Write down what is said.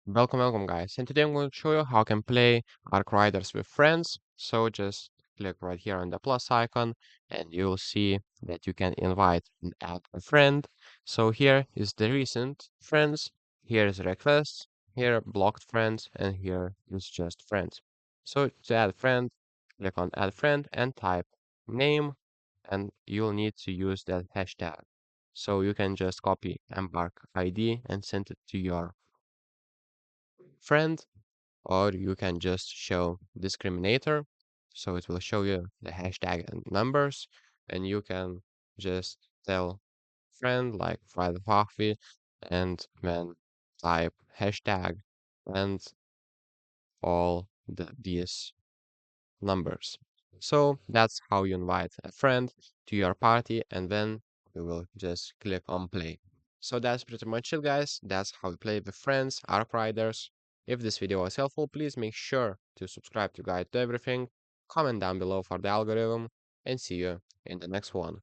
Welcome guys, and today I'm going to show you how I can play Arc Riders with friends. So just click right here on the plus icon and you'll see that you can invite and add a friend. So here is the recent friends, here is requests, here blocked friends, and here is just friends. So to add friend, click on add friend and type name, and you'll need to use that hashtag. So you can just copy Embark ID and send it to your friend, or you can just show discriminator. So it will show you the hashtag and numbers, and you can just tell friend like Friday coffee and then type hashtag and these numbers. So that's how you invite a friend to your party, and then you will just click on play. So that's pretty much it, guys. That's how we play with friends, Arc Riders. If this video was helpful, please make sure to subscribe to Guide to Everything, comment down below for the algorithm, and see you in the next one.